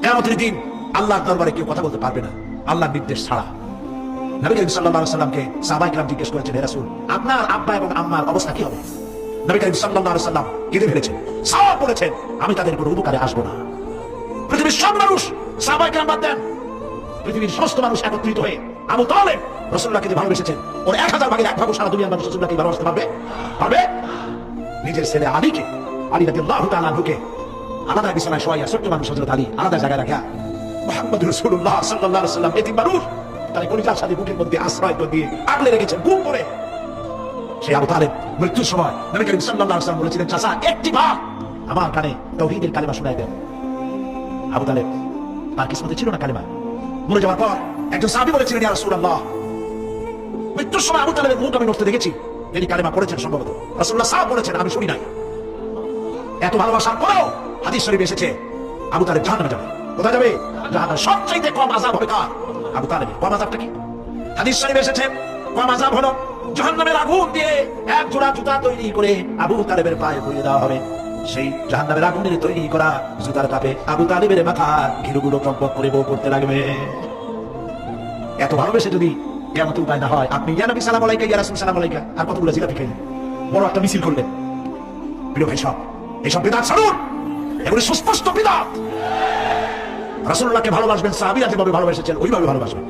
কিয়ামতের দিন আল্লাহর দরবারে কেউ কথা বলতে পারবে না আল্লাহর নির্দেশ ছাড়া। নবী করিম সাল্লাল্লাহু আলাইহি সাল্লামকে সাহাবায়ে কিরাম জিজ্ঞেস করেছেন, হে রাসূল, আপনার আব্বা এবং আম্মার অবস্থা কি হবে? নবী করিম সাল্লাল্লাহু আলাইহি সাল্লাম কেঁদে ফেলেছেন। সাহাবা বলেছেন, আমি তাদের কোনো উপকারে আসবো না। পৃথিবীর সব মানুষ, সাহাবায়ে কিরাম বাদ দেন, পৃথিবীর সমস্ত মানুষ একত্রিত হয়ে আবু তালেব রাসূলুল্লাহকে যে ভালোবেসেছেন, ওর 1000 ভাগের 1 ভাগ সারা দুনিয়ার মানুষ রাসূলুল্লাহকে ভালোবাসতে পারবে? পারবে? নিজের ছেলে আলীকে, আলী রাদিয়াল্লাহু তাআলা আনহুকে আলাদা বিছানায় শোয়াইয়া, ছোট্ট মানুষ হযরত আলী আলাদা জায়গায় রাখা, মুহাম্মদ রাসূলুল্লাহ সাল্লাল্লাহু আলাইহি ওয়াসাল্লাম এতিম মানুষ, তার কলিজার সাথে বুকের মধ্যে আশ্রয় দিয়ে আগলে রেখেছেন গুম করে। সেই আবু তালেব মৃত্যুর সময় নবী করিম সাল্লাল্লাহু আলাইহি ওয়াসাল্লাম বলেছিলেন, চাচা একটি বার আমার কানে তাওহীদের কালিমা শোনায় দেন। আবু তালেব তার কিসমতে ছিল না কালিমা। মরে যাওয়ার পর একজন সাহাবী বলেছিলেন, ইয়া রাসূলুল্লাহ, মৃত্যুর সময় আবু তালেবের মুখ আমি নড়তে দেখেছি, তিনি কালিমা পড়েছেন সম্ভবত। রাসূলুল্লাহ সাহেব বলেছেন, আমি শুনি নাই। এত ভালোবাসার পরেও হাদিস শরীফে এসেছে আবু তালেব জাহান্নামে যাবে। কোথায় যাবে? জাহান্নামে। সবচাইতে কম আযাব হবে কার? আবু তালেবের। কম আযাবটা কি? হাদিস শরীফে এসেছে কম আযাব হলো জাহান্নামের আগুন দিয়ে এক জোড়া জুতা তৈরি করে আবু তালেবের পায়ে পরিয়ে দেওয়া হবে। সেই জাহান্নামের আগুনের তৈরি করা জুতার তাপে আবু তালেবের মাথা ঘিরুগুলো টকবক করে বউ করতে লাগবে। এত ভালোবেসে যদি কিয়ামতের উপায় না হয়, আপনি ইয়া নবী সালাম আলাইকা, ইয়া রাসূল সালাম আলাইকা আর কতগুলো জিলাপি খেলেন, বড় একটা মিছিল করলেন। প্রিয় ভাই সব, এইসব বিদআত ছাড়ুন, এগুলো সুস্পষ্ট বিদআত। রাসূলুল্লাহকে ভালোবাসবেন, সাহাবীরা যেভাবে ভালোবেসেছেন ওইভাবে ভালোবাসবেন।